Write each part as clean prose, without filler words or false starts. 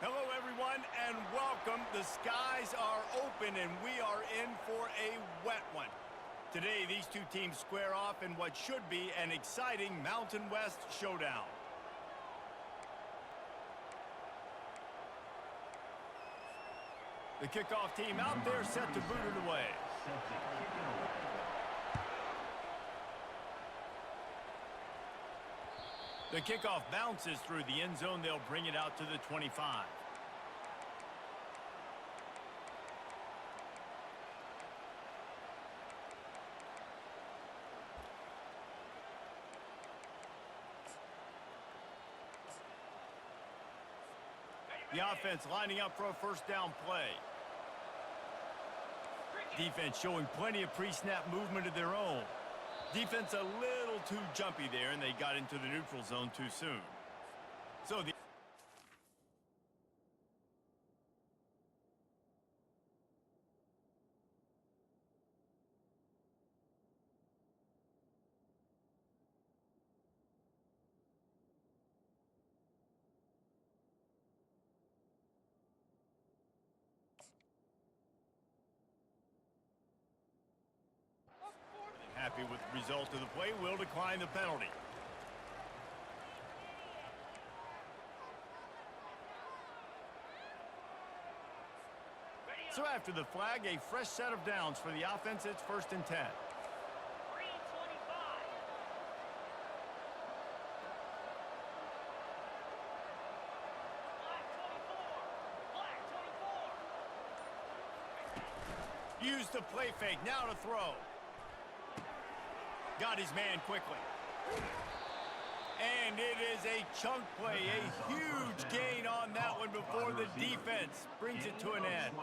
Hello, everyone, and welcome. The skies are open, and we are in for a wet one. Today, these two teams square off in what should be an exciting Mountain West showdown. The kickoff team out there set to boot it away. The kickoff bounces through the end zone. They'll bring it out to the 25. The offense lining up for a first down play. Defense showing plenty of pre-snap movement of their own. Defense a little too jumpy there, and they got into the neutral zone too soon. So the happy with the result of the play, will decline the penalty. So after the flag, a fresh set of downs for the offense. It's 1st and 10. Use the play fake, now to throw. Got his man quickly. And it is a chunk play, a huge gain on that one before the defense brings it to an end.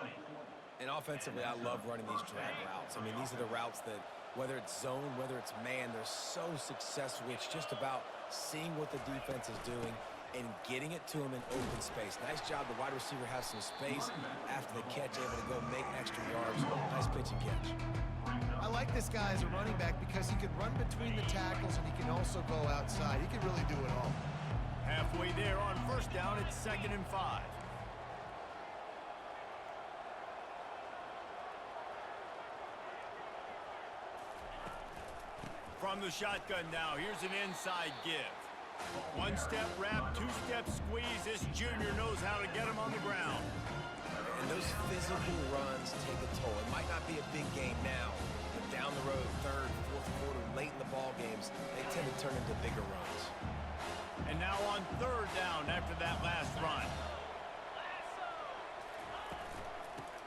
And offensively, I love running these drag routes. I mean, these are the routes that, whether it's zone, whether it's man, they're so successful. It's just about seeing what the defense is doing and getting it to him in open space. Nice job. The wide receiver has some space after the catch, able to go make extra yards. Nice pitch and catch. I like this guy as a running back because he can run between the tackles and he can also go outside. He can really do it all. Halfway there on first down, it's 2nd and 5. From the shotgun now, here's an inside give. One-step wrap, two-step squeeze. This junior knows how to get him on the ground. And those physical runs take a toll. It might not be a big game now, but down the road, 3rd, 4th quarter, late in the ball games, they tend to turn into bigger runs. And now on 3rd down after that last run.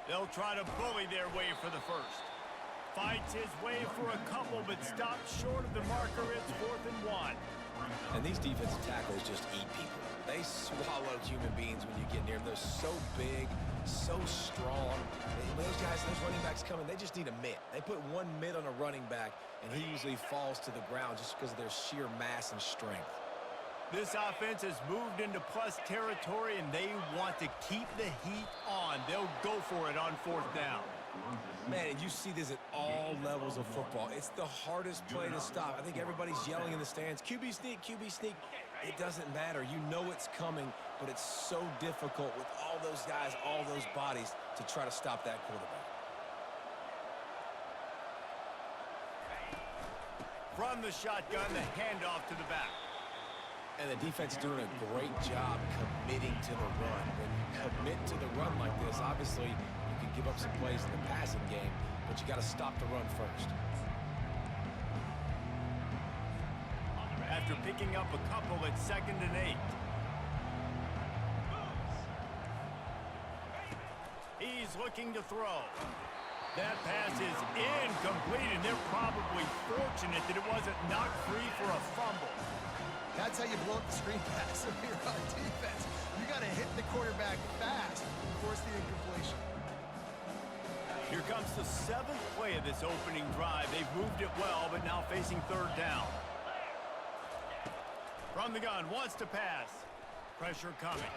They'll try to bully their way for the first. Fights his way for a couple, but stops short of the marker. It's 4th and 1. And these defensive tackles just eat people. They swallow human beings when you get near them. They're so big, so strong. Those guys, those running backs coming, they just need a mitt. They put one mitt on a running back, and he usually falls to the ground just because of their sheer mass and strength. This offense has moved into plus territory, and they want to keep the heat on. They'll go for it on 4th down. Man, and you see this at all levels of football. It's the hardest play to stop. I think everybody's yelling in the stands, QB sneak, QB sneak. It doesn't matter. You know it's coming, but it's so difficult with all those guys, all those bodies to try to stop that quarterback. From the shotgun, the handoff to the back. And the defense is doing a great job committing to the run. When you commit to the run like this, obviously you can give up some plays in the passing game, but you got to stop the run first. After picking up a couple, it's 2nd and 8. He's looking to throw. That pass is incomplete, and they're probably fortunate that it wasn't knocked free for a fumble. That's how you blow up the screen pass if you're on defense. You got to hit the quarterback fast and force the incompletion. Here comes the 7th play of this opening drive. They've moved it well, but now facing 3rd down. From the gun, wants to pass. Pressure coming.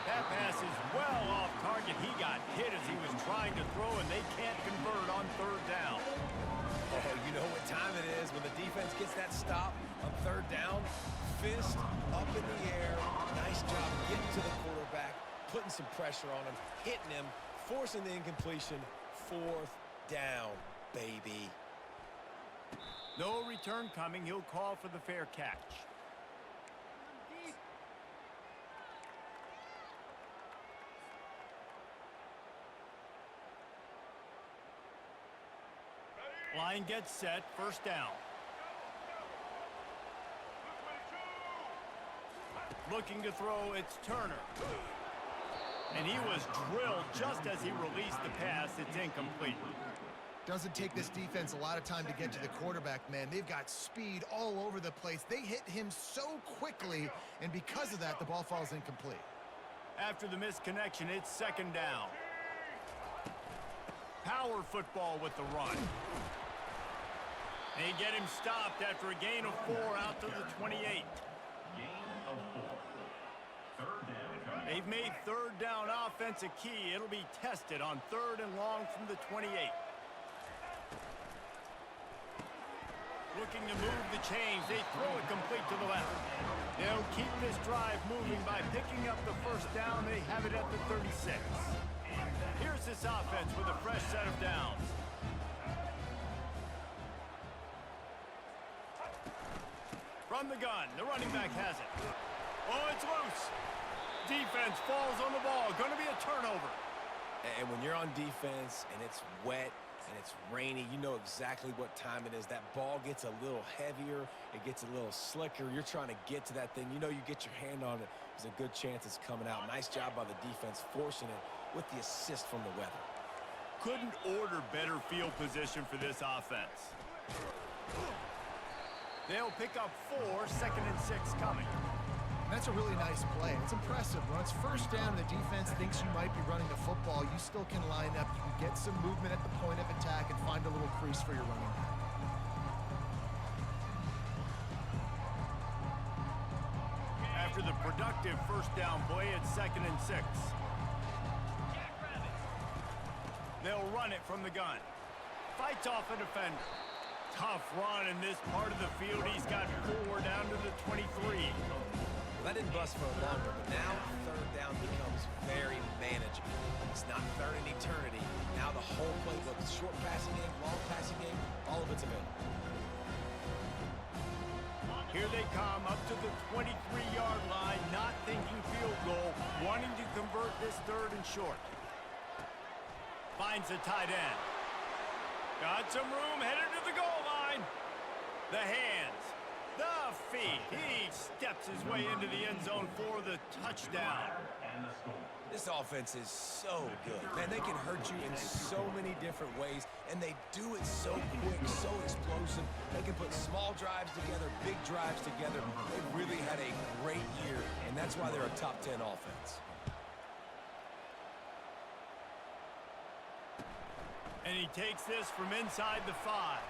That pass is well off target. He got hit as he was trying to throw, and they can't convert on 3rd down. Oh, you know what time it is when the defense gets that stop on 3rd down. Fist up in the air. Nice job getting to the quarterback. putting some pressure on him, hitting him, forcing the incompletion. 4th down, baby. No return coming. He'll call for the fair catch. Line gets set. 1st down. Looking to throw, it's Turner. And he was drilled just as he released the pass. It's incomplete. Doesn't take this defense a lot of time to get to the quarterback, man. They've got speed all over the place. They hit him so quickly, and because of that, the ball falls incomplete. After the missed connection, it's 2nd down. Power football with the run. They get him stopped after a gain of 4 out to the 28. Gain of 4. 3rd down. They've made 3rd down offense a key. It'll be tested on 3rd and long from the 28. Looking to move the chains. They throw it complete to the left. They'll keep this drive moving by picking up the 1st down. They have it at the 36. Here's this offense with a fresh set of downs. From the gun, the running back has it. Oh, it's loose. Defense falls on the ball. Going to be a turnover. And when you're on defense and it's wet and it's rainy, you know exactly what time it is. That ball gets a little heavier. It gets a little slicker. You're trying to get to that thing. You know you get your hand on it. There's a good chance it's coming out. Nice job by the defense forcing it with the assist from the weather. Couldn't order better field position for this offense. They'll pick up 4, 2nd and 6 coming. And that's a really nice play. It's impressive. When it's 1st down and the defense thinks you might be running the football, you still can line up. You can get some movement at the point of attack and find a little crease for your running back. After the productive 1st down play, it's 2nd and 6. They'll run it from the gun. Fights off a defender. Tough run in this part of the field. He's got 4 down to the 23. That didn't bust for longer, but now 3rd down becomes very manageable. It's not 3rd in eternity. Now the whole playbook, short passing game, long passing game, all of it's available. Here they come up to the 23-yard line, not thinking field goal, wanting to convert this 3rd and short. Finds a tight end. Got some room, headed to the goal line. The hands, the feet. He steps his way into the end zone for the touchdown. This offense is so good. Man, they can hurt you in so many different ways, and they do it so quick, so explosive. They can put small drives together, big drives together. They've really had a great year, and that's why they're a top 10 offense. And he takes this from inside the 5.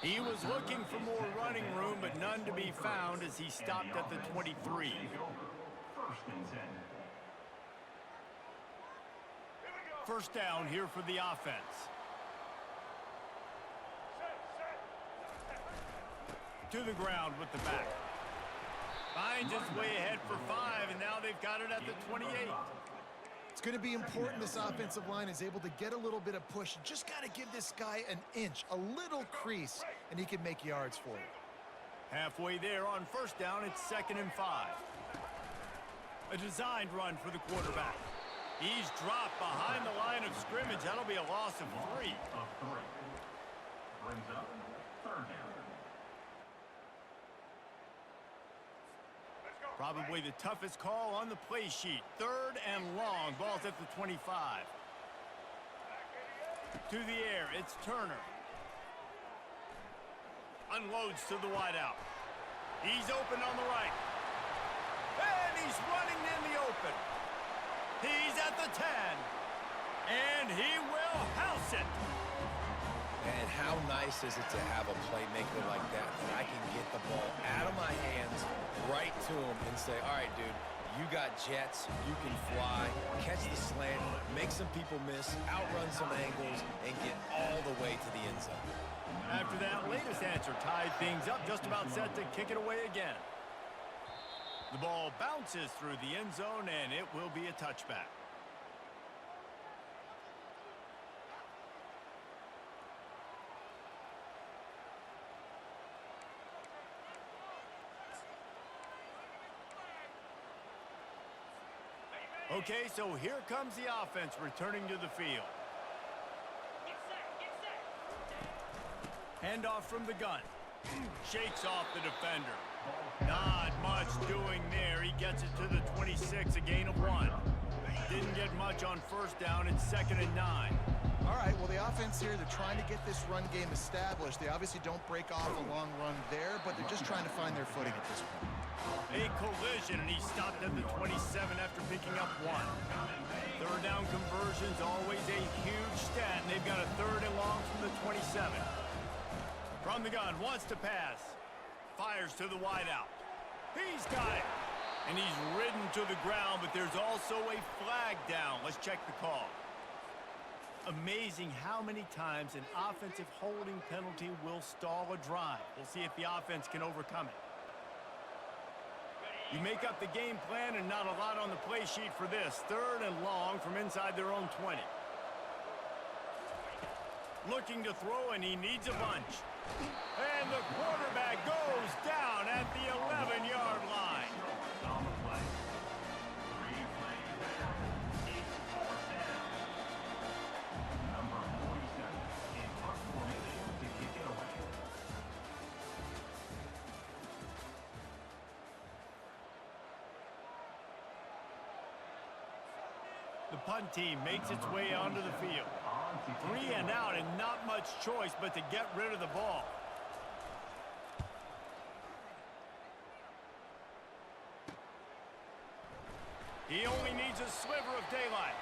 He was looking for more running room, but none to be found as he stopped at the 23. 1st and 10. 1st down here for the offense. To the ground with the back. Finds his way ahead for 5, and now they've got it at the 28. It's going to be important this offensive line is able to get a little bit of push. Just got to give this guy an inch, a little crease, and he can make yards for you. Halfway there on 1st down, it's 2nd and 5. A designed run for the quarterback. He's dropped behind the line of scrimmage. That'll be a loss of 3. Brings up 3rd down. Probably the toughest call on the play sheet. 3rd and long. Ball's at the 25. To the air, it's Turner. Unloads to the wideout. He's open on the right. And he's running in the open. He's at the 10. And he will house it. And how nice is it to have a playmaker like that I can get the ball out of my hands right to him and say, all right, dude, you got jets, you can fly, catch the slant, make some people miss, outrun some angles, and get all the way to the end zone. After that latest answer tied things up, just about set to kick it away again. The ball bounces through the end zone, and it will be a touchback. Okay, so here comes the offense returning to the field. Handoff from the gun. Shakes off the defender. Not much doing there. He gets it to the 26, a gain of 1. Didn't get much on first down. It's 2nd and 9. All right, well, the offense here, they're trying to get this run game established. They obviously don't break off a long run there, but they're just trying to find their footing at this point. A collision, and he stopped at the 27 after picking up 1. Third down conversion's always a huge stat, and they've got a 3rd and long from the 27. From the gun, wants to pass. Fires to the wideout. He's got it. And he's ridden to the ground, but there's also a flag down. Let's check the call. Amazing how many times an offensive holding penalty will stall a drive. We'll see if the offense can overcome it. You make up the game plan and not a lot on the play sheet for this. 3rd and long from inside their own 20. Looking to throw, and he needs a bunch. And the quarterback goes down at the 11-yard line. On the play. 3 plays there. It's 4th down. Number 47 in punt formation to kick it away. The punt team makes its way onto the field. 3 and out, and not much choice but to get rid of the ball. He only needs a sliver of daylight.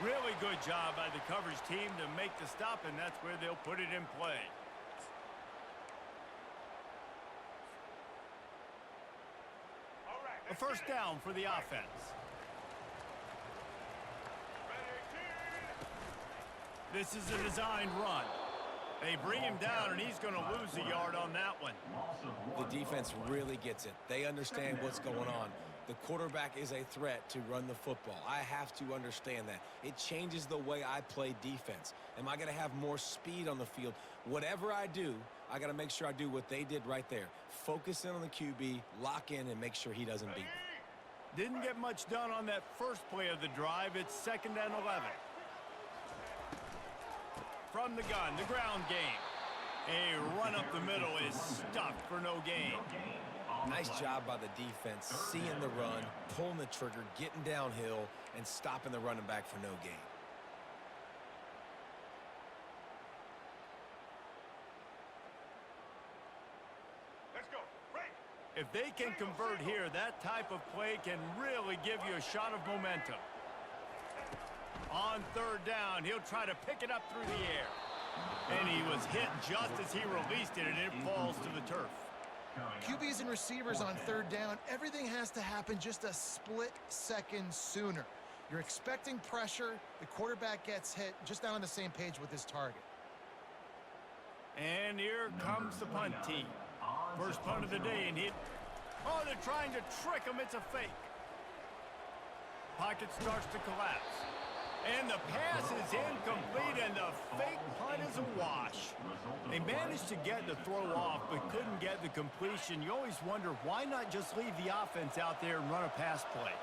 Really good job by the coverage team to make the stop, and that's where they'll put it in play. A first down for the offense. This is a designed run. They bring him down, and he's going to lose a yard on that one. The defense really gets it. They understand what's going on. The quarterback is a threat to run the football. I have to understand that. It changes the way I play defense. Am I going to have more speed on the field? Whatever I do, I got to make sure I do what they did right there. Focus in on the QB, lock in, and make sure he doesn't beat me. Didn't get much done on that first play of the drive. It's 2nd and 11. From the gun, the ground game. A run up the middle is stuffed for no gain. Nice job by the defense, seeing the run, pulling the trigger, getting downhill, and stopping the running back for no gain. Let's go. Break. If they can convert here, that type of play can really give you a shot of momentum. On 3rd down, he'll try to pick it up through the air. And he was hit just as he released it, and it falls to the turf. QBs and receivers on 3rd down, everything has to happen just a split second sooner. You're expecting pressure, the quarterback gets hit, just not on the same page with his target. And here comes the punt team. First punt of the day, and oh, they're trying to trick him. It's a fake. Pocket starts to collapse. And the pass is incomplete, and the fake punt is a wash. They managed to get the throw off, but couldn't get the completion. You always wonder, why not just leave the offense out there and run a pass play?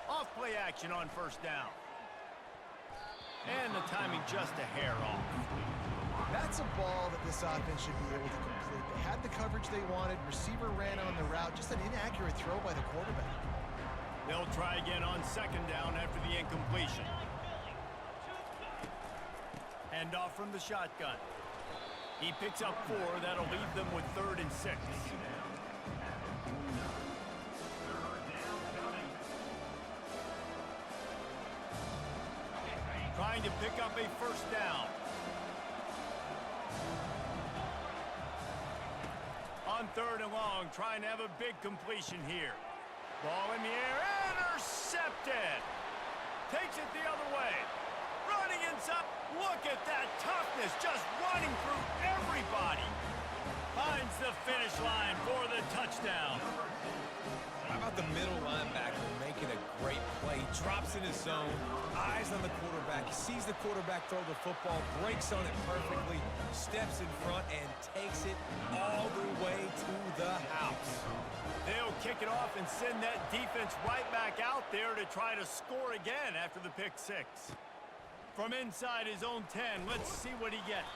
Off-play action on 1st down. And the timing just a hair off. That's a ball that this offense should be able to complete. They had the coverage they wanted. Receiver ran on the route. Just an inaccurate throw by the quarterback. They'll try again on 2nd down after the incompletion. Handoff from the shotgun. He picks up 4. That'll leave them with 3rd and 6. Trying to pick up a 1st down. On 3rd and long, trying to have a big completion here. Ball in the air, intercepted. Takes it the other way. Running inside. Look at that toughness, just running through everybody. Finds the finish line for the touchdown. How about the middle linebacker making a great play? He drops in his zone, eyes on the quarterback. He sees the quarterback throw the football, breaks on it perfectly, steps in front, and takes it all the way to the house. They'll kick it off and send that defense right back out there to try to score again after the pick six. From inside his own 10, let's see what he gets.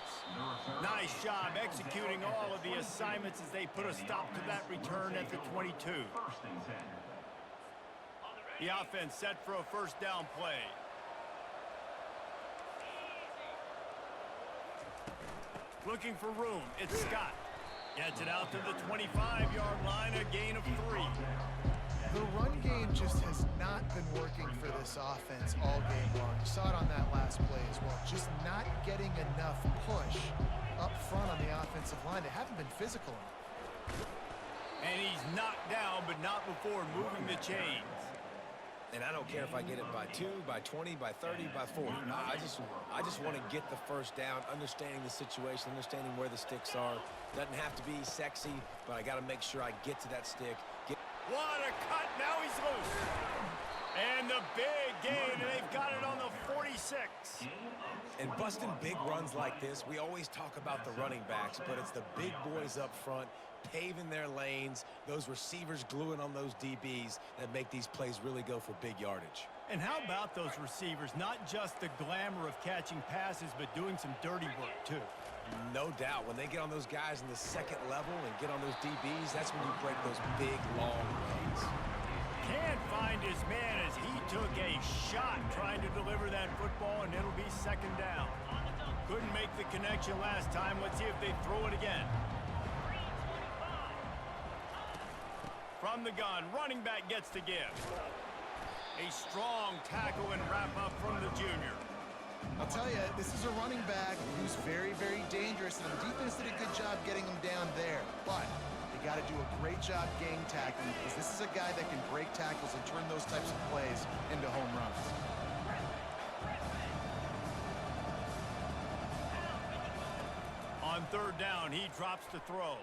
Nice job executing all of the assignments as they put a stop to that return at the 22. The offense set for a first down play. Looking for room, it's Scott. Gets it out to the 25-yard line, a gain of 3. The run game just has not been working for this offense all game long. You saw it on that last play as well. Just not getting enough push up front on the offensive line. They haven't been physical enough. And he's knocked down, but not before moving the chains. And I don't care if I get it by 2, by 20, by 30, by 40. I just want to get the first down, understanding the situation, understanding where the sticks are. Doesn't have to be sexy, but I got to make sure I get to that stick. What a cut. Now he's loose. And the big gain, and they've got it on the 46. And busting big runs like this, we always talk about the running backs, but it's the big boys up front, paving their lanes, those receivers gluing on those DBs that make these plays really go for big yardage. And how about those receivers? Not just the glamour of catching passes, but doing some dirty work, too. No doubt. When they get on those guys in the second level and get on those DBs, that's when you break those big, long runs. Can't find his man as he took a shot trying to deliver that football, and it'll be second down. Couldn't make the connection last time. Let's see if they throw it again. From the gun, running back gets to give. A strong tackle and wrap up from the junior. I'll tell you, this is a running back who's very, very dangerous, and the defense did a good job getting him down there. But you got to do a great job gang tackling, because this is a guy that can break tackles and turn those types of plays into home runs. On third down, he drops to throw.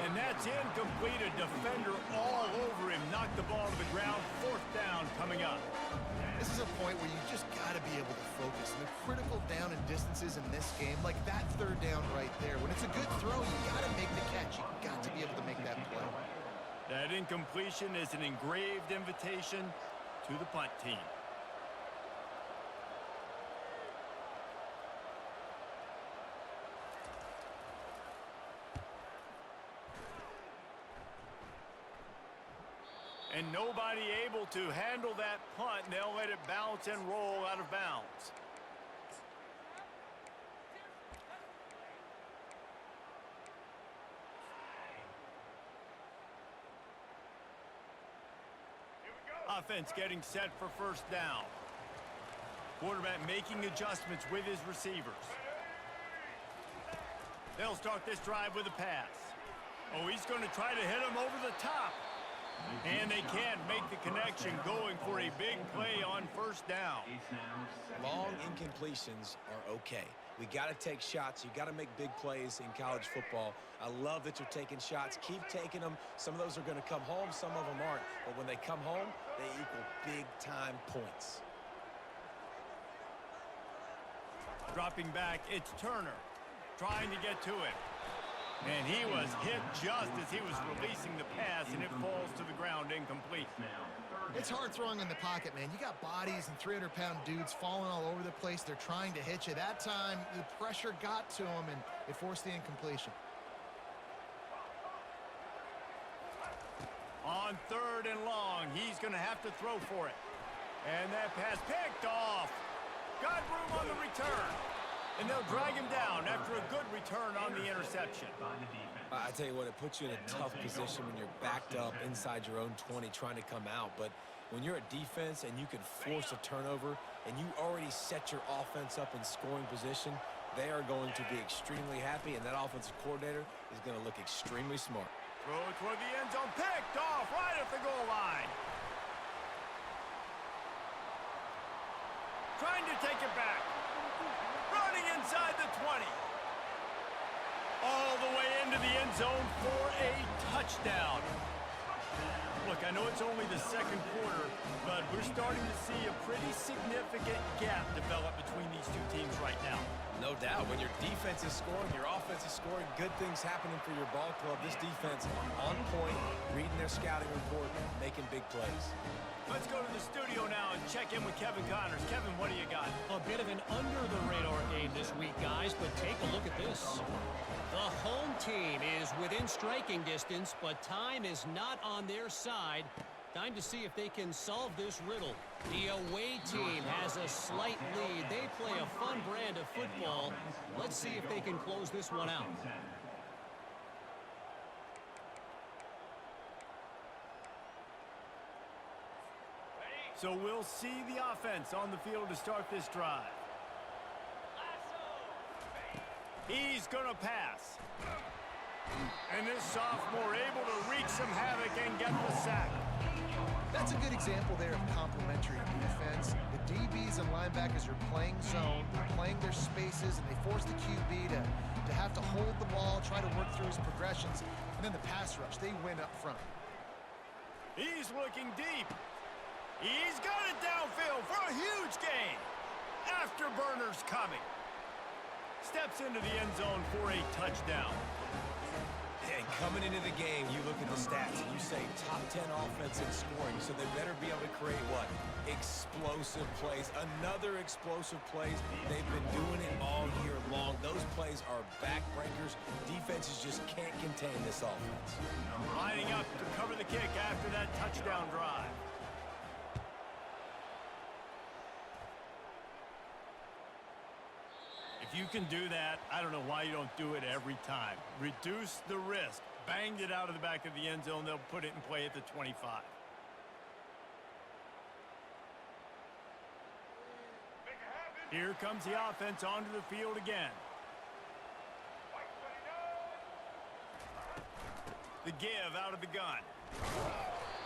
And that's incomplete. A defender all over him. Knocked the ball to the ground. Fourth down coming up. This is a point where you just got to be able to focus. The critical down and distances in this game, like that third down right there. When it's a good throw, you got to make the catch. You got to be able to make that play. That incompletion is an engraved invitation to the punt team. And nobody able to handle that punt. They'll let it bounce and roll out of bounds. Offense getting set for first down. Quarterback making adjustments with his receivers. They'll start this drive with a pass. Oh, he's going to try to hit him over the top. And they can't make the connection, going for a big play on first down. Long incompletions are okay. We got to take shots. You got to make big plays in college football. I love that you're taking shots. Keep taking them. Some of those are going to come home. Some of them aren't. But when they come home, they equal big-time points. Dropping back, it's Turner trying to get to it. And he was hit just as he was releasing the pass, and it falls to the ground incomplete. It's hard throwing in the pocket, man. You got bodies and 300-pound dudes falling all over the place. They're trying to hit you. That time, the pressure got to him, and it forced the incompletion. On third and long, he's going to have to throw for it. And that pass picked off. Got room on the return. And they'll drag him down after a good return on the interception. I tell you what, it puts you in a tough position when you're backed up inside your own 20 trying to come out. But when you're a defense and you can force a turnover and you already set your offense up in scoring position, they are going to be extremely happy, and that offensive coordinator is going to look extremely smart. Throw toward the end zone, picked off right at the goal line. Trying to take it back. Running inside the 20. All the way into the end zone for a touchdown. Look, I know it's only the second quarter, but we're starting to see a pretty significant gap develop between these two teams right now. No doubt. When your defense is scoring, your offense is scoring, good things happening for your ball club. This defense on point, reading their scouting report, making big plays. Let's go to the studio now and check in with Kevin Connors. Kevin, what do you got? A bit of an under-the-radar game this week, guys, but take a look at this. The home team is within striking distance, but time is not on their side. Time to see if they can solve this riddle. The away team has a slight lead. They play a fun brand of football. Let's see if they can close this one out. So we'll see the offense on the field to start this drive. He's going to pass. And this sophomore able to wreak some havoc and get the sack. That's a good example there of complementary defense. The DBs and linebackers are playing zone, they're playing their spaces, and they force the QB to have to hold the ball, try to work through his progressions, and then the pass rush, they win up front. He's looking deep. He's got it downfield for a huge gain. Afterburners coming. Steps into the end zone for a touchdown. And coming into the game, you look at the stats and you say top 10 offense in scoring, so they better be able to create what? Explosive plays. Another explosive plays. They've been doing it all year long. Those plays are backbreakers. Defenses just can't contain this offense. Lining up to cover the kick after that touchdown drive. If you can do that, I don't know why you don't do it every time. Reduce the risk. Banged it out of the back of the end zone. They'll put it in play at the 25. Here comes the offense onto the field again. The give out of the gun.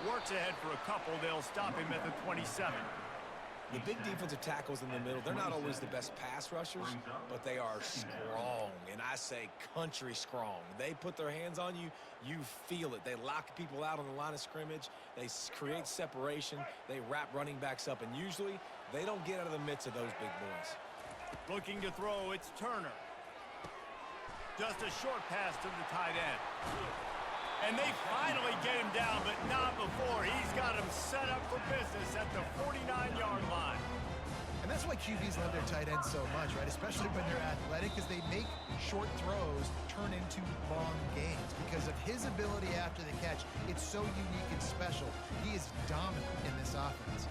Works ahead for a couple. They'll stop him at the 27. The big defensive tackles in the middle, they're not always the best pass rushers, but they are strong, and I say country strong. They put their hands on you, you feel it. They lock people out on the line of scrimmage. They create separation. They wrap running backs up, and usually they don't get out of the midst of those big boys. Looking to throw, it's Turner. Just a short pass to the tight end. And they finally get him down, but not before. He's got him set up for business at the 49-yard line. And that's why QBs love their tight ends so much, right? Especially when they're athletic, because they make short throws turn into long gains. Because of his ability after the catch, it's so unique and special. He is dominant in this offense.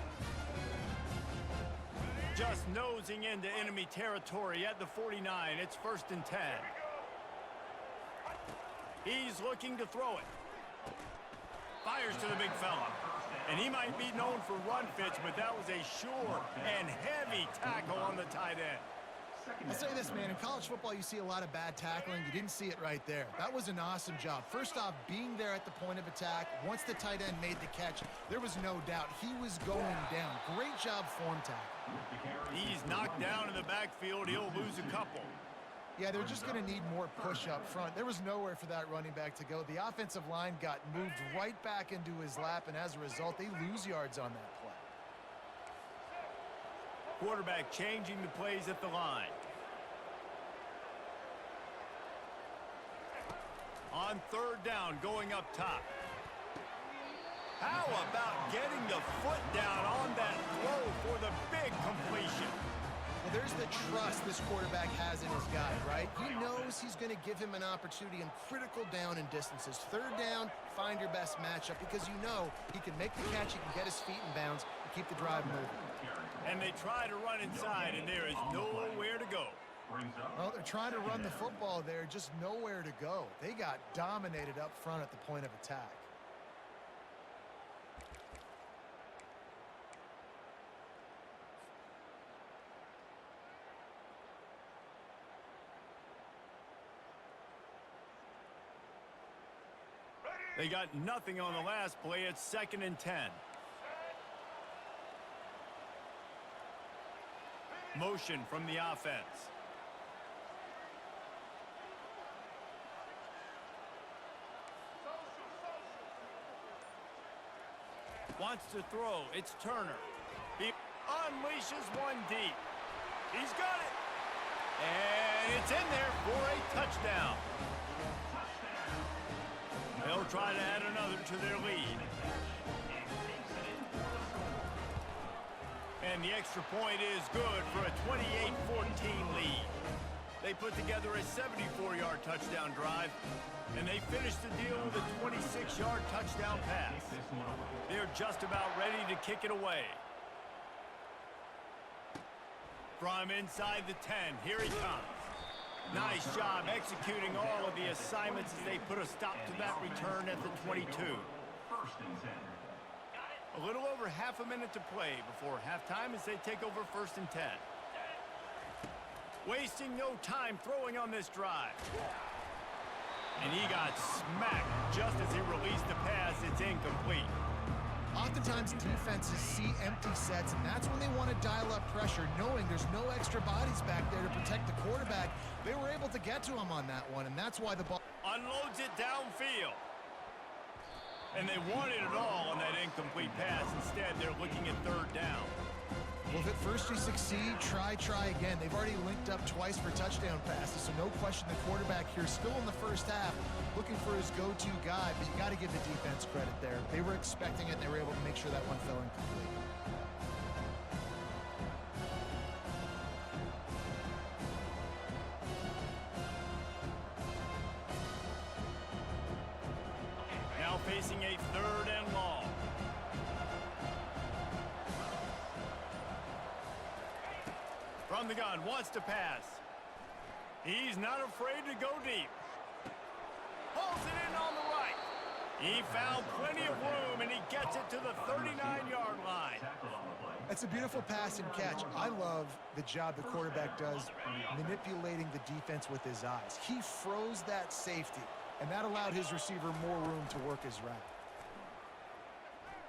Just nosing into enemy territory at the 49. It's 1st and 10. He's looking to throw it. Fires to the big fella. And he might be known for run fits, but that was a sure and heavy tackle on the tight end. I'll say this, man. In college football, you see a lot of bad tackling. You didn't see it right there. That was an awesome job. First off, being there at the point of attack. Once the tight end made the catch, there was no doubt he was going down. Great job form tackle. He's knocked down in the backfield. He'll lose a couple. Yeah, they're just going to need more push up front. There was nowhere for that running back to go. The offensive line got moved right back into his lap, and as a result, they lose yards on that play. Quarterback changing the plays at the line. On 3rd down, going up top. How about getting the foot down on that throw for the big completion? Well, there's the trust this quarterback has in his guy, right? He knows he's going to give him an opportunity in critical down and distances. 3rd down, find your best matchup because you know he can make the catch, he can get his feet in bounds, and keep the drive moving. And they try to run inside, and there is nowhere to go. Well, they're trying to run the football there, just nowhere to go. They got dominated up front at the point of attack. They got nothing on the last play. It's 2nd and 10. Motion from the offense. wants to throw. It's Turner. He unleashes one deep. He's got it. And it's in there for a touchdown. They'll try to add another to their lead. And the extra point is good for a 28-14 lead. They put together a 74-yard touchdown drive, and they finished the deal with a 26-yard touchdown pass. They're just about ready to kick it away. From inside the 10, here he comes. Nice job executing all of the assignments as they put a stop to that return at the 22. First and 10. A little over half a minute to play before halftime as they take over first and 10. Wasting no time throwing on this drive. And he got smacked just as he released the pass. It's incomplete. Oftentimes defenses see empty sets, and that's when they want to dial up pressure, knowing there's no extra bodies back there to protect the quarterback. They were able to get to him on that one, and that's why the ball Unloads it downfield. And they wanted it all on that incomplete pass. Instead, they're looking at third down. Well, if at first you succeed, try again. They've already linked up twice for touchdown passes, so no question the quarterback here still in the first half looking for his go-to guy, but you got to give the defense credit there. They were expecting it, and they were able to make sure that one fell incomplete. Now facing a third and long. From the gun, wants to pass. He's not afraid to go deep. Pulls it in on the right. He found plenty of room, and he gets it to the 39-yard line. That's a beautiful pass and catch. I love the job the quarterback does manipulating the defense with his eyes. He froze that safety, and that allowed his receiver more room to work his route.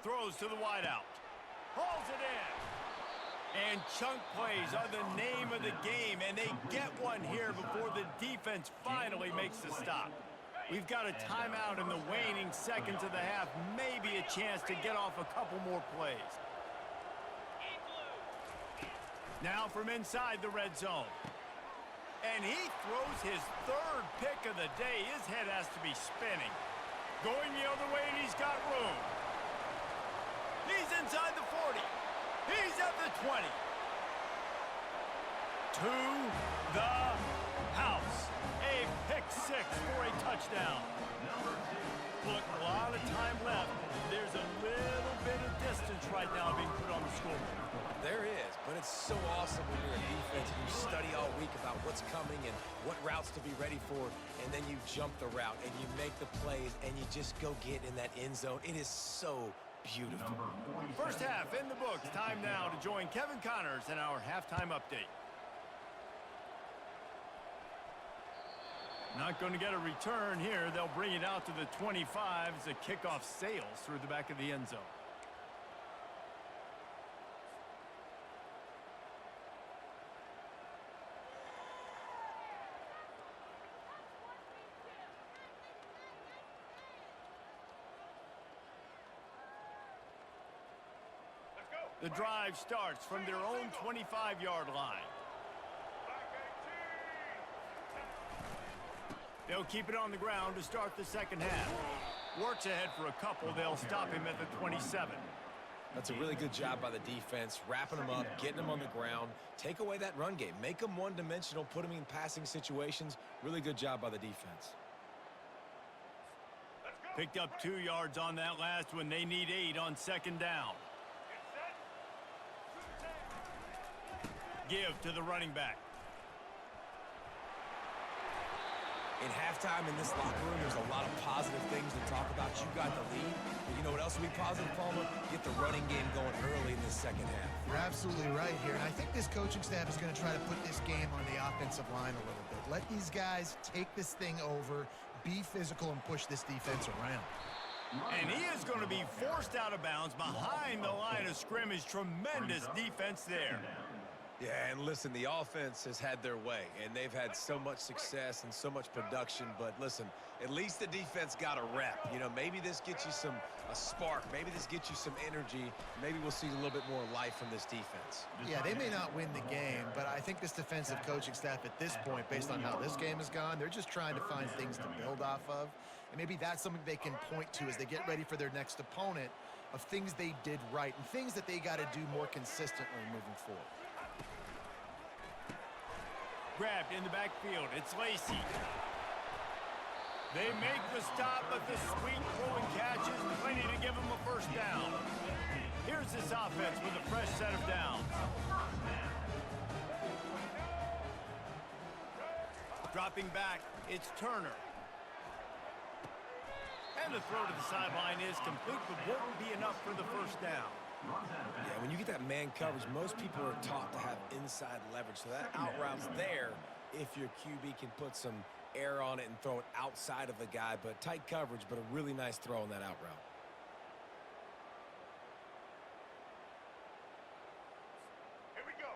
Throws to the wideout. Pulls it in. And chunk plays are the name of the game, and they get one here before the defense finally makes the stop. We've got a timeout in the waning seconds of the half, maybe a chance to get off a couple more plays. Now from inside the red zone. And he throws his third pick of the day. His head has to be spinning. Going the other way, and he's got room. He's inside the 40. He's at the 20. To the house. A pick six for a touchdown. Look, a lot of time left. There's a little bit of distance right now being put on the scoreboard. There is, but it's so awesome when you're a defense and you study all week about what's coming and what routes to be ready for, and then you jump the route and you make the plays and you just go get in that end zone. It is so beautiful. First half in the books. Time now to join Kevin Connors in our halftime update. Not going to get a return here. They'll bring it out to the 25 as the kickoff sails through the back of the end zone. The drive starts from their own 25-yard line. They'll keep it on the ground to start the second half. Works ahead for a couple. They'll stop him at the 27. That's a really good job by the defense, wrapping them up, getting them on the ground. Take away that run game. Make them one-dimensional, put them in passing situations. Really good job by the defense. Picked up 2 yards on that last one. They need 8 on second down. Give to the running back. In halftime in this locker room, there's a lot of positive things to talk about. You got the lead, but you know what else will be positive, Palmer? Get the running game going early in the second half. You're absolutely right here, and I think this coaching staff is going to try to put this game on the offensive line a little bit. Let these guys take this thing over, be physical, and push this defense around. And he is going to be forced out of bounds behind the line of scrimmage. Tremendous defense there. Yeah, and listen, the offense has had their way, and they've had so much success and so much production. But listen, at least the defense got a rep. You know, maybe this gets you a spark. Maybe this gets you some energy. Maybe we'll see a little bit more life from this defense. Yeah, they may not win the game, but I think this defensive coaching staff at this point, based on how this game has gone, they're just trying to find things to build off of. And maybe that's something they can point to as they get ready for their next opponent, of things they did right and things that they got to do more consistently moving forward. Grabbed in the backfield. It's Lacey. They make the stop, but the sweet throwing catch is plenty to give them a first down. Here's this offense with a fresh set of downs. Dropping back, it's Turner. And the throw to the sideline is complete, but won't be enough for the first down. Yeah, when you get that man coverage, most people are taught to have inside leverage. So that out route's there if your QB can put some air on it and throw it outside of the guy. But tight coverage, but a really nice throw on that out route.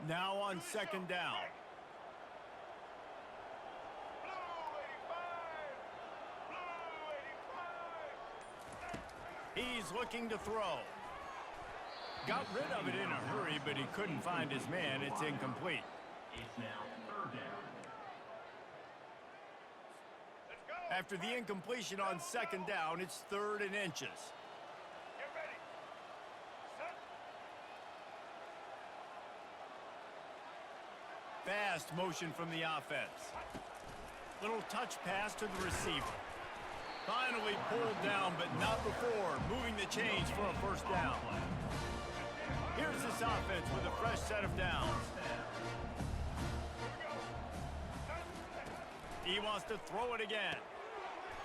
Now on second down. He's looking to throw. Got rid of it in a hurry, but he couldn't find his man. It's incomplete. It's now third down. After the incompletion on second down, it's 3rd and inches. Fast motion from the offense. Little touch pass to the receiver. Finally pulled down, but not before moving the chains for a first down. Here's this offense with a fresh set of downs. He wants to throw it again.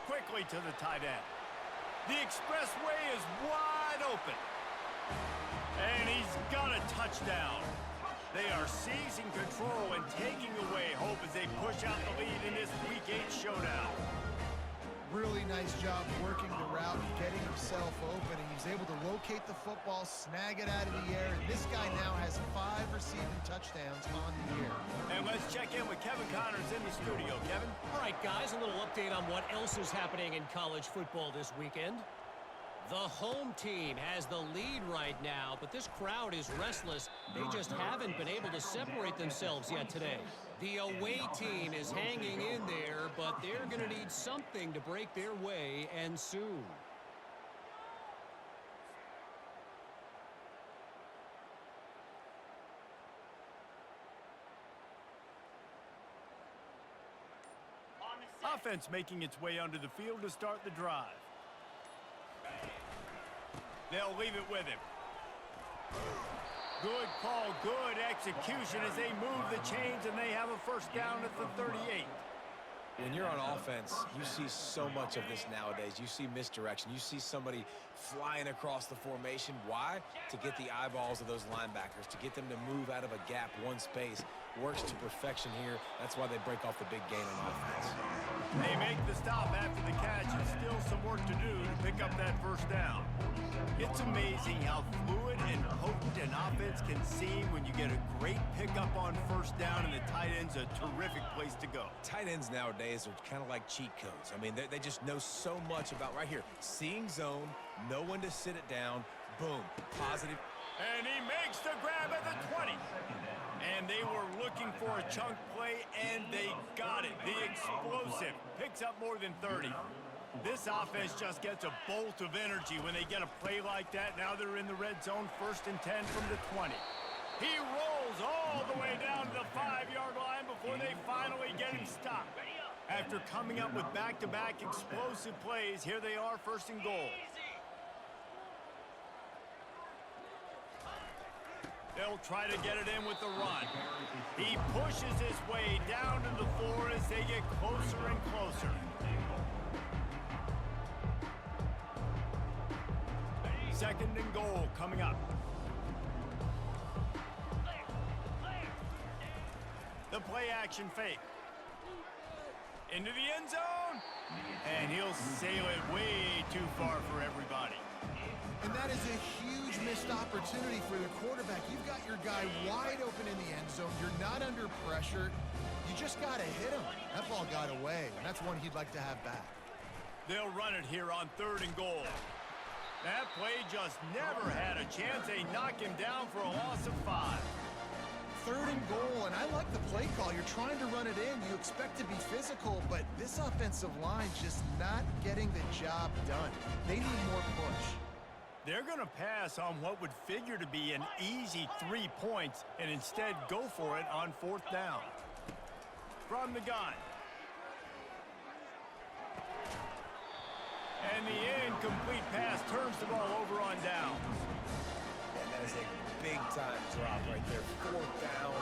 Quickly to the tight end. The expressway is wide open. And he's got a touchdown. They are seizing control and taking away hope as they push out the lead in this Week 8 showdown. Really nice job working the route and getting himself open. And he's able to locate the football, snag it out of the air. And this guy now has 5 receiving touchdowns on the year. And let's check in with Kevin Connors in the studio. Kevin? All right, guys, a little update on what else is happening in college football this weekend. The home team has the lead right now, but this crowd is restless. They just haven't been able to separate themselves yet today. The away team is hanging in there, but they're going to need something to break their way, and soon. Offense making its way onto the field to start the drive. They'll leave it with him. Good call, good execution as they move the chains and they have a first down at the 38. When you're on offense, you see so much of this nowadays. You see misdirection. You see somebody flying across the formation. Why? To get the eyeballs of those linebackers, to get them to move out of a gap, one space. Works to perfection here. That's why they break off the big gain on offense. They make the stop after the catch and still some work to do to pick up that first down. It's amazing how fluid and potent an offense can seem when you get a great pickup on first down, and the tight end's a terrific place to go. Tight ends nowadays are kind of like cheat codes. I mean, they just know so much about right here. Seeing zone, know when to sit it down, boom, positive. And he makes the grab at the 20. And they were looking for a chunk play, and they got it. The explosive picks up more than 30. This offense just gets a bolt of energy when they get a play like that. Now they're in the red zone, 1st and 10 from the 20. He rolls all the way down to the 5-yard line before they finally get him stopped. After coming up with back-to-back explosive plays, here they are, 1st and goal. They'll try to get it in with the run. He pushes his way down to the floor as they get closer and closer. Second and goal coming up. The play action fake. Into the end zone. And he'll sail it way too far for everybody. And that is a huge missed opportunity for the quarterback. You've got your guy wide open in the end zone. You're not under pressure. You just got to hit him. That ball got away, and that's one he'd like to have back. They'll run it here on 3rd and goal. That play just never had a chance. They knock him down for a loss of 5. 3rd and goal, and I like the play call. You're trying to run it in. You expect to be physical, but this offensive line just not getting the job done. They need more push. They're going to pass on what would figure to be an easy 3 points and instead go for it on 4th down. From the gun. And the incomplete pass turns the ball over on downs. And that is a big-time drop right there. 4th down,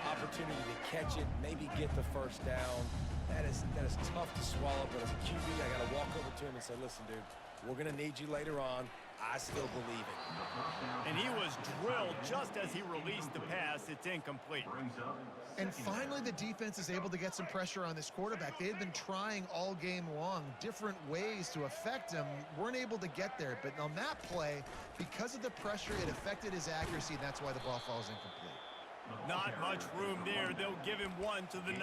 opportunity to catch it, maybe get the 1st down. That is tough to swallow, but as a QB, I got to walk over to him and say, listen, dude, we're going to need you later on. I still believe it. And he was drilled just as he released the pass. It's incomplete. And finally, the defense is able to get some pressure on this quarterback. They had been trying all game long, different ways to affect him. Weren't able to get there. But on that play, because of the pressure, it affected his accuracy, and that's why the ball falls incomplete. Not much room there. They'll give him 1 to the 9.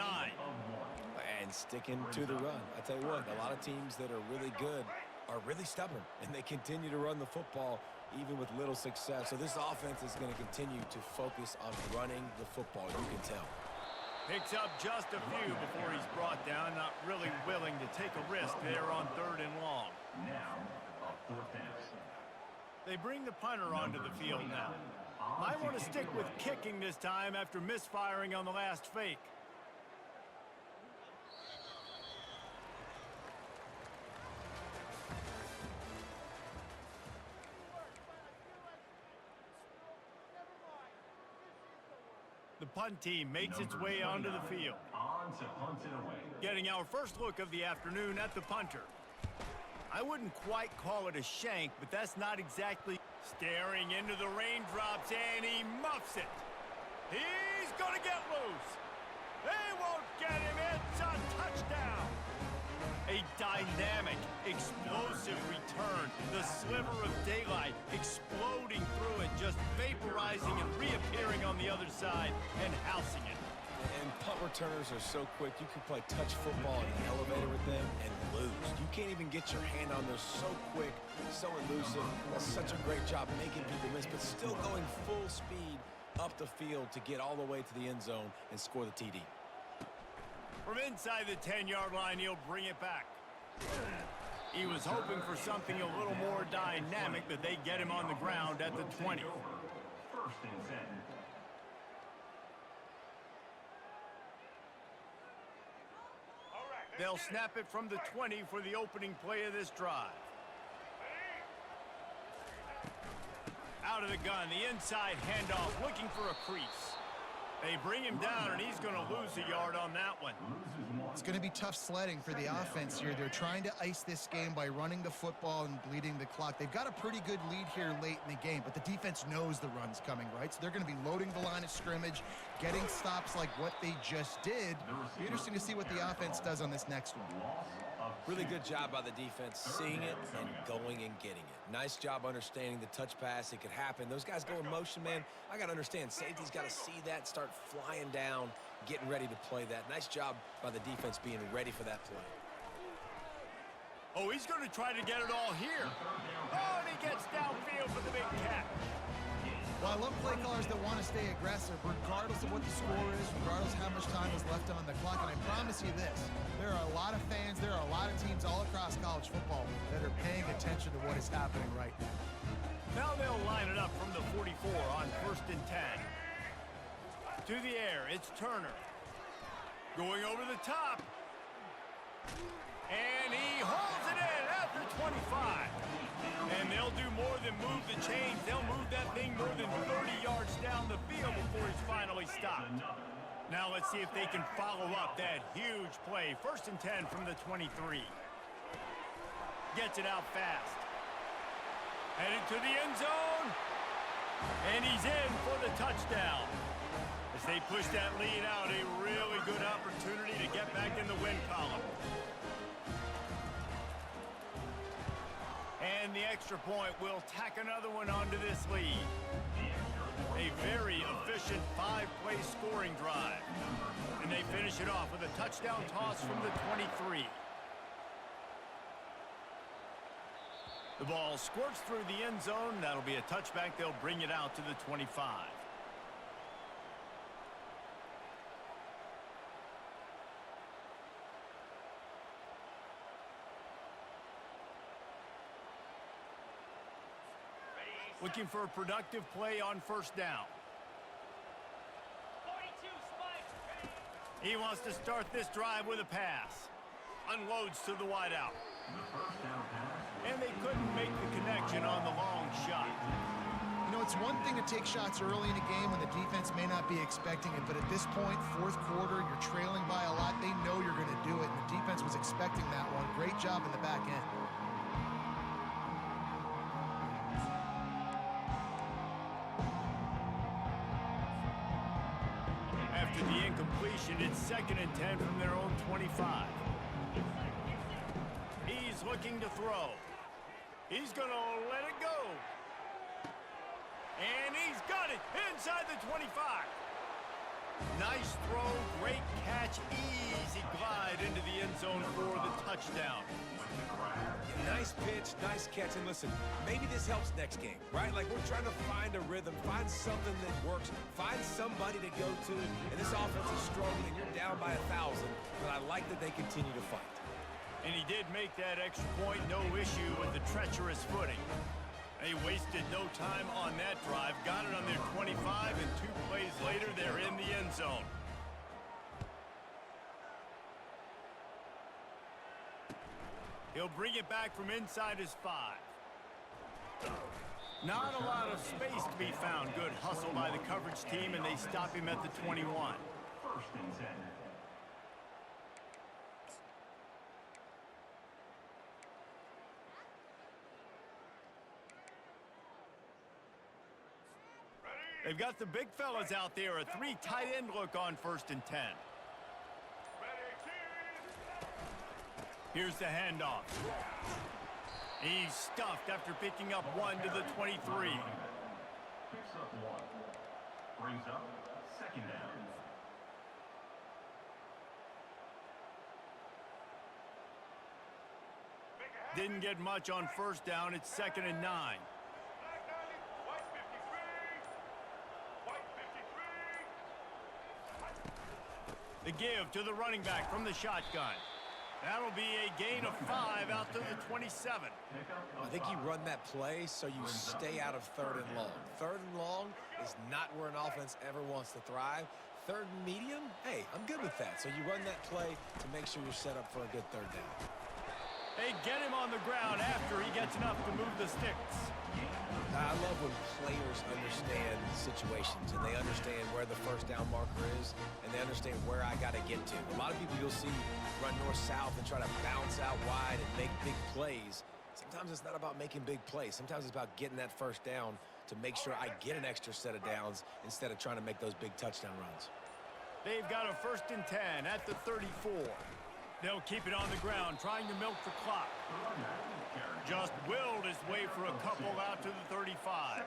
And sticking to the run. I tell you what, a lot of teams that are really good are really stubborn, and they continue to run the football even with little success. So this offense is going to continue to focus on running the football, you can tell. Picks up just a few before he's brought down, not really willing to take a risk there on 3rd and long. Now, a 4th down. They bring the punter onto the field now. Might want to stick with kicking this time after misfiring on the last fake. The punt team makes its way onto the field. On to punt it away. Getting our first look of the afternoon at the punter. I wouldn't quite call it a shank, but that's not exactly staring into the raindrops, and he muffs it. He's gonna get loose. They won't get him. It's a touchdown. A dynamic, explosive return. The sliver of daylight exploding through it, just vaporizing and reappearing on the other side and housing it. And punt returners are so quick. You can play touch football in the elevator with them and lose. You can't even get your hand on them. So quick, so elusive. That's such a great job making people miss, but still going full speed up the field to get all the way to the end zone and score the TD. From inside the 10-yard line, he'll bring it back. He was hoping for something a little more dynamic, but they get him on the ground at the 20. 1st and 10. They'll snap it from the 20 for the opening play of this drive. Out of the gun, the inside handoff, looking for a crease. They bring him down, and he's going to lose a yard on that one. It's going to be tough sledding for the offense here. They're trying to ice this game by running the football and bleeding the clock. They've got a pretty good lead here late in the game, but the defense knows the run's coming, right? So they're going to be loading the line of scrimmage, getting stops like what they just did. It'll be interesting to see what the offense does on this next one. Really good job by the defense, seeing it and going and getting it. Nice job understanding the touch pass. It could happen. Those guys go in motion, man. I got to understand. Safety's got to see that, start flying down, getting ready to play that. Nice job by the defense being ready for that play. Oh, he's going to try to get it all here. Oh, and he gets downfield for the big catch. Well, I love play callers that want to stay aggressive, regardless of what the score is, regardless of how much time is left on the clock. And I promise you this, there are a lot of fans, there are a lot of teams all across college football that are paying attention to what is happening right now. Now they'll line it up from the 44 on 1st and 10. To the air, it's Turner. Going over the top. And he holds it in at the 25. And they'll do more than move the chains. They'll move that thing more than 30 yards down the field before he's finally stopped. Now let's see if they can follow up that huge play. 1st and 10 from the 23. Gets it out fast. Headed to the end zone. And he's in for the touchdown. As they push that lead out, a really good opportunity to get back in the win column. And the extra point will tack another one onto this lead. A very efficient 5-play scoring drive. And they finish it off with a touchdown toss from the 23. The ball squirts through the end zone. That'll be a touchback. They'll bring it out to the 25. Looking for a productive play on first down. 42 spike. He wants to start this drive with a pass. Unloads to the wideout. And they couldn't make the connection on the long shot. You know, it's one thing to take shots early in a game when the defense may not be expecting it, but at this point, fourth quarter, you're trailing by a lot. They know you're going to do it, and the defense was expecting that one. Great job in the back end. After the incompletion, it's 2nd and 10 from their own 25. He's looking to throw. He's going to let it go. And he's got it inside the 25. Nice throw, great catch, easy glide into the end zone for the touchdown. Nice pitch, nice catch, and listen, maybe this helps next game, right? Like, we're trying to find a rhythm, find something that works, find somebody to go to, and this offense is struggling, and you're down by 1,000, but I like that they continue to fight. And he did make that extra point, no issue with the treacherous footing. They wasted no time on that drive, got it on their 25, and 2 plays later, they're in the end zone. He'll bring it back from inside his 5. Not a lot of space to be found. Good hustle by the coverage team, and they stop him at the 21. 1st and 10. They've got the big fellas out there. A 3 tight end look on 1st and 10. Here's the handoff. He's stuffed after picking up 1 to the 23. Picks up 1. Brings up 2nd down. Didn't get much on 1st down. It's 2nd and 9. The give to the running back from the shotgun. That'll be a gain of 5 out to the 27. I think you run that play so you stay out of 3rd and long. 3rd and long is not where an offense ever wants to thrive. 3rd and medium, hey, I'm good with that. So you run that play to make sure you're set up for a good 3rd down. They get him on the ground after he gets enough to move the sticks. I love when players understand situations and they understand where the 1st down marker is and they understand where I got to get to. A lot of people you'll see run north-south and try to bounce out wide and make big plays. Sometimes it's not about making big plays. Sometimes it's about getting that 1st down to make sure I get an extra set of downs instead of trying to make those big touchdown runs. They've got a 1st and 10 at the 34. They'll keep it on the ground, trying to milk the clock. Just willed his way for a couple out to the 35.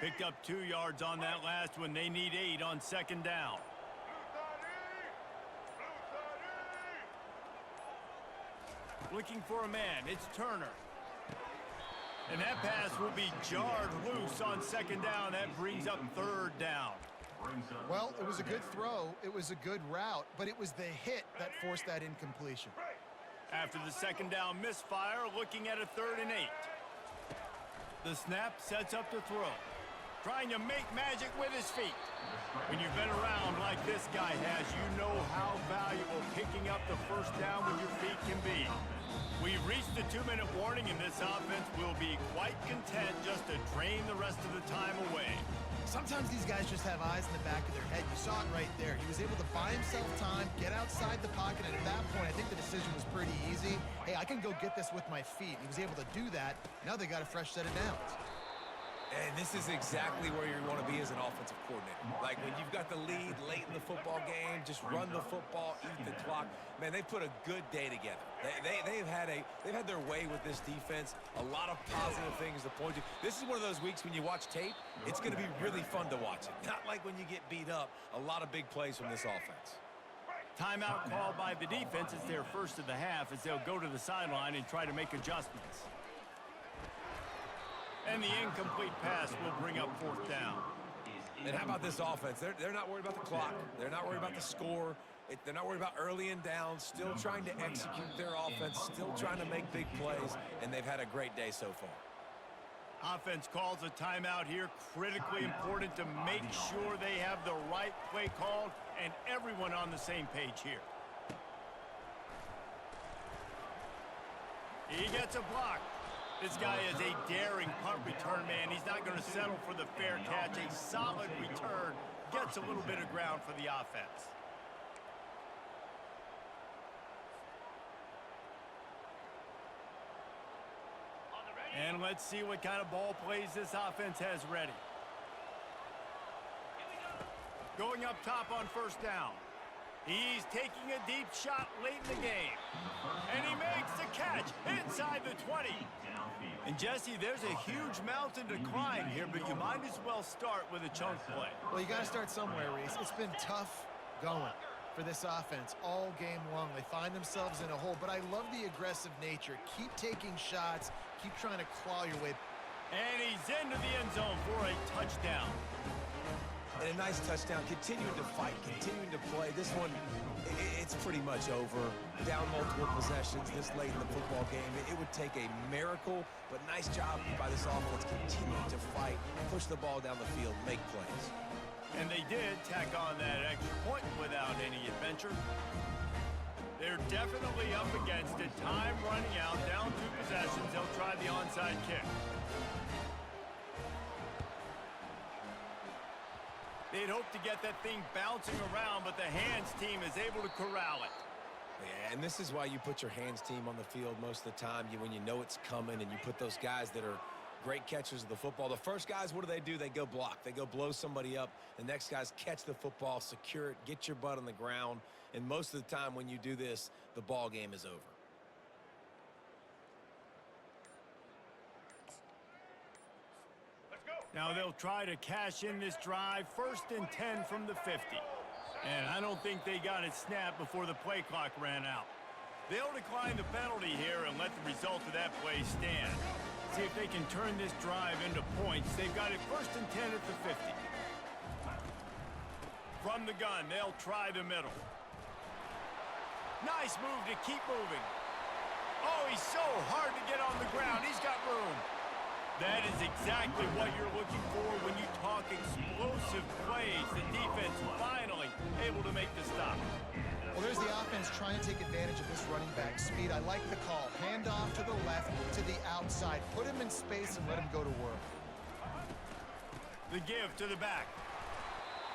Picked up 2 yards on that last one. They need 8 on 2nd down. Looking for a man. It's Turner. And that pass will be jarred loose on 2nd down. That brings up 3rd down. Well, it was a good throw. It was a good route, but it was the hit that forced that incompletion. After the 2nd down misfire, looking at a 3rd and 8. The snap sets up the throw. Trying to make magic with his feet. When you've been around like this guy has, you know how valuable picking up the 1st down with your feet can be. We've reached the 2-minute warning, and this offense will be quite content just to drain the rest of the time away. Sometimes these guys just have eyes in the back of their head. You saw it right there. He was able to buy himself time, get outside the pocket, and at that point, I think the decision was pretty easy. Hey, I can go get this with my feet. He was able to do that. Now they got a fresh set of downs. And this is exactly where you want to be as an offensive coordinator. Like when you've got the lead late in the football game, just run the football, eat the clock. Man, they put a good day together. They've had their way with this defense. A lot of positive things to point to. This is one of those weeks when you watch tape, it's going to be really fun to watch it. Not like when you get beat up. A lot of big plays from this offense. Timeout called by the defense. It's their first of the half as they'll go to the sideline and try to make adjustments. And the incomplete pass will bring up fourth down. And how about this offense? They're not worried about the clock. They're not worried about the score. They're not worried about early and down. Still trying to execute their offense. Still trying to make big plays. And they've had a great day so far. Offense calls a timeout here. Critically important to make sure they have the right play called and everyone on the same page here. He gets a block. This guy is a daring punt return man. He's not going to settle for the fair catch. A solid return gets a little bit of ground for the offense. And let's see what kind of ball plays this offense has ready. Going up top on first down. He's taking a deep shot late in the game. And he makes the catch inside the 20. And Jesse, there's a huge mountain to climb here, but you might as well start with a chunk play. Well, you got to start somewhere, Reese. It's been tough going for this offense all game long. They find themselves in a hole, but I love the aggressive nature. Keep taking shots. Keep trying to claw your way. And he's into the end zone for a touchdown. And a nice touchdown. Continuing to fight, continuing to play. This one, it's pretty much over. Down multiple possessions this late in the football game. It would take a miracle, but nice job by this offense continuing to fight, push the ball down the field, make plays. And they did tack on that extra point without any adventure. They're definitely up against it. Time running out, down 2 possessions. They'll try the onside kick. They'd hope to get that thing bouncing around, but the hands team is able to corral it. Yeah, and this is why you put your hands team on the field most of the time. When you know it's coming and you put those guys that are great catchers of the football. The first guys, what do? They go block. They go blow somebody up. The next guys catch the football, secure it, get your butt on the ground. And most of the time when you do this, the ball game is over. Now they'll try to cash in this drive. 1st and 10 from the 50. And I don't think they got it snapped before the play clock ran out. They'll decline the penalty here and let the result of that play stand. See if they can turn this drive into points. They've got it 1st and 10 at the 50. From the gun, they'll try the middle. Nice move to keep moving. Oh, he's so hard to get on the ground. He's got room. That is exactly what you're looking for when you talk explosive plays. The defense finally able to make the stop. Well, there's the offense trying to take advantage of this running back speed. I like the call. Hand off to the left, to the outside. Put him in space and let him go to work. The give to the back.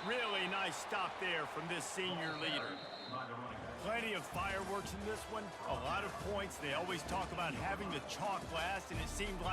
Really nice stop there from this senior leader. Plenty of fireworks in this one. A lot of points. They always talk about having the chalk last, and it seemed like